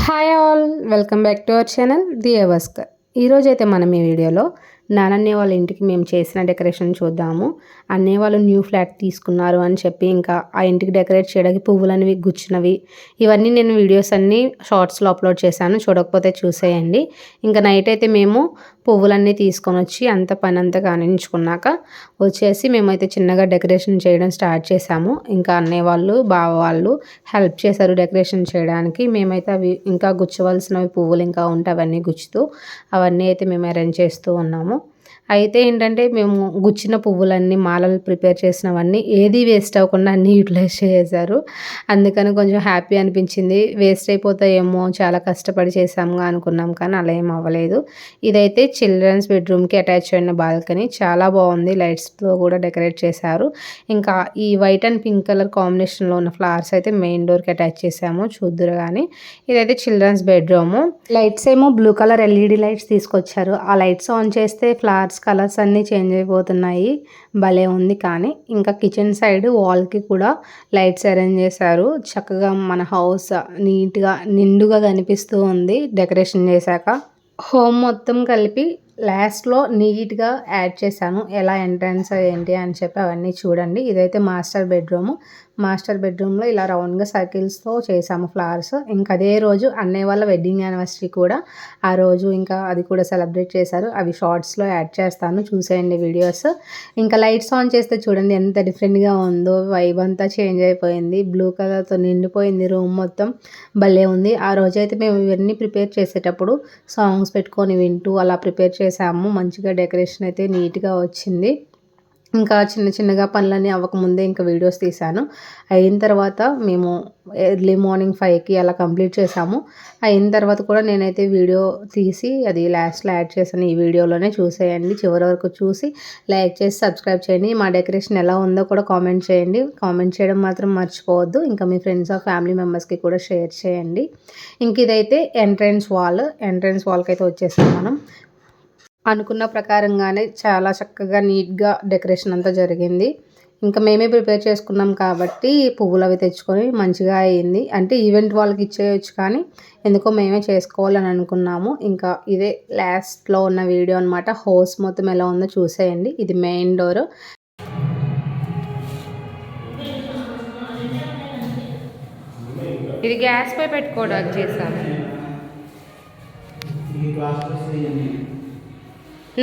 Hi all, welcome back to our channel the ఎవస్కర్. ఈరోజైతే మనం ఈ వీడియోలో నానన్నయ్య వాళ్ళ ఇంటికి మేము చేసిన డెకరేషన్ చూద్దాము. అన్నయ్య వాళ్ళు న్యూ ఫ్లాట్ తీసుకున్నారు అని చెప్పి ఇంకా ఆ ఇంటికి డెకరేట్ చేయడానికి పువ్వులనేవి గుచ్చినవి ఇవన్నీ నేను వీడియోస్ అన్నీ షార్ట్స్లో అప్లోడ్ చేశాను, చూడకపోతే చూసేయండి. ఇంకా నైట్ అయితే మేము పువ్వులన్నీ తీసుకొని వచ్చి అంత పని అంతా కానించుకున్నాక వచ్చేసి మేమైతే చిన్నగా డెకరేషన్ చేయడం స్టార్ట్ చేసాము. ఇంకా అన్నయ్య వాళ్ళు బావ వాళ్ళు హెల్ప్ చేశారు డెకరేషన్ చేయడానికి. మేమైతే అవి ఇంకా గుచ్చవలసినవి పువ్వులు ఇంకా ఉంటే అవన్నీ గుచ్చుతూ అవన్నీ అయితే మేము అరేంజ్ చేస్తూ ఉన్నాము. అయితే ఏంటంటే మేము గుచ్చిన పువ్వులన్నీ మాలలు ప్రిపేర్ చేసినవన్నీ ఏది వేస్ట్ అవ్వకుండా అన్నీ యూటిలైజ్ చేశారు. అందుకని కొంచెం హ్యాపీ అనిపించింది. వేస్ట్ అయిపోతాయేమో చాలా కష్టపడి చేసాముగా అనుకున్నాం, కానీ అలా ఏం అవ్వలేదు. ఇదైతే చిల్డ్రన్స్ బెడ్రూమ్కి అటాచ్ అయిన బాల్కనీ, చాలా బాగుంది. లైట్స్తో కూడా డెకరేట్ చేశారు. ఇంకా ఈ వైట్ అండ్ పింక్ కలర్ కాంబినేషన్లో ఉన్న ఫ్లవర్స్ అయితే మెయిన్ డోర్కి అటాచ్ చేసాము, చూద్దురు కానీ. ఇదైతే చిల్డ్రన్స్ బెడ్రూము. లైట్స్ ఏమో బ్లూ కలర్ ఎల్ఈడి లైట్స్ తీసుకొచ్చారు. ఆ లైట్స్ ఆన్ చేస్తే ఫ్లవర్స్ కలర్స్ అన్నీ చేంజ్ అయిపోతున్నాయి, భలే ఉంది. కానీ ఇంకా కిచెన్ సైడ్ వాల్కి కూడా లైట్స్ అరేంజ్ చేశారు. చక్కగా మన హౌస్ నీట్గా నిండుగా కనిపిస్తూ ఉంది డెకరేషన్ చేశాక. హోమ్ మొత్తం కలిపి లాస్ట్లో నీట్గా యాడ్ చేశాను, ఎలా ఎంట్రన్స్ ఏంటి అని చెప్పి అవన్నీ చూడండి. ఇదైతే మాస్టర్ బెడ్రూము. మాస్టర్ బెడ్రూమ్లో ఇలా రౌండ్గా సర్కిల్స్తో చేసాము ఫ్లవర్స్. ఇంకా అదే రోజు అన్నయ్య వాళ్ళ వెడ్డింగ్ యానివర్సరీ కూడా ఆ రోజు ఇంకా అది కూడా సెలబ్రేట్ చేశారు. అవి షార్ట్స్లో యాడ్ చేస్తాను, చూసేయండి వీడియోస్. ఇంకా లైట్స్ ఆన్ చేస్తే చూడండి ఎంత డిఫరెంట్గా ఉందో, వైబ్ అంతా చేంజ్ అయిపోయింది. బ్లూ కలర్తో నిండిపోయింది రూమ్ మొత్తం, భలే ఉంది. ఆ రోజైతే మేము ఇవన్నీ ప్రిపేర్ చేసేటప్పుడు సాంగ్స్ పెట్టుకొని వింటూ అలా ప్రిపేర్ చేసాము. మంచిగా డెకరేషన్ అయితే నీట్గా వచ్చింది. ఇంకా చిన్న చిన్నగా పనులన్నీ అవ్వకముందే ఇంకా వీడియోస్ తీశాను. అయిన తర్వాత మేము ఎర్లీ మార్నింగ్ 5కి అలా కంప్లీట్ చేసాము. అయిన తర్వాత కూడా నేనైతే వీడియో తీసి అది లాస్ట్లో యాడ్ చేశాను. ఈ వీడియోలోనే చూసేయండి, చివరి వరకు చూసి లైక్ చేసి సబ్స్క్రైబ్ చేయండి. మా డెకరేషన్ ఎలా ఉందో కూడా కామెంట్ చేయండి. కామెంట్ చేయడం మాత్రం మర్చిపోవద్దు. ఇంకా మీ ఫ్రెండ్స్ ఆర్ ఫ్యామిలీ మెంబర్స్కి కూడా షేర్ చేయండి. ఇంక ఇదైతే ఎంట్రన్స్ వాల్కి అయితే వచ్చేసాం మనం. అనుకున్న ప్రకారంగానే చాలా చక్కగా నీట్గా డెకరేషన్ అంతా జరిగింది. ఇంకా మేమే ప్రిపేర్ చేసుకున్నాం కాబట్టి పువ్వులు అవి తెచ్చుకొని మంచిగా అయ్యింది. అంటే ఈవెంట్ వాళ్ళకి ఇచ్చేయచ్చు, కానీ ఎందుకో మేమే చేసుకోవాలని అనుకున్నాము. ఇంకా ఇదే లాస్ట్లో ఉన్న వీడియో అనమాట. హౌస్ మొత్తం ఎలా ఉందో చూసేయండి. ఇది మెయిన్ డోర్. ఇది గ్యాస్ పై పెట్టుకోవడానికి చేశాను.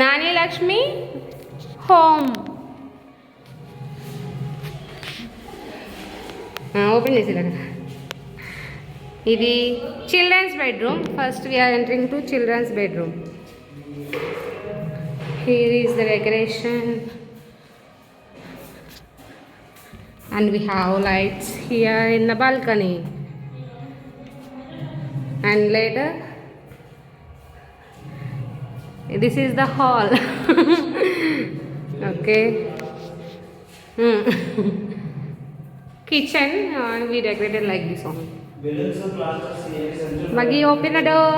నాని లక్ష్మి హోమ్ ఓపెన్ చేసేదా. ఇది children's bedroom. First we are entering to children's bedroom. Here is the decoration and we have lights here in the balcony, and later this is the hall. Okay. Kitchen, we decorated like this one. Maggie, open the door.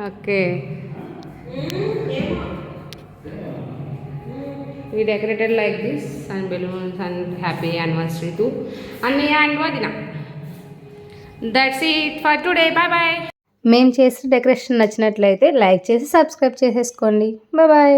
Okay. We decorated like this, and balloons and happy anniversary to Annaya and Vadina. That's it for today. Bye bye. మేము చేసిన decoration నచ్చినట్లయితే like చేసి subscribe చేసేసుకోండి. Bye bye.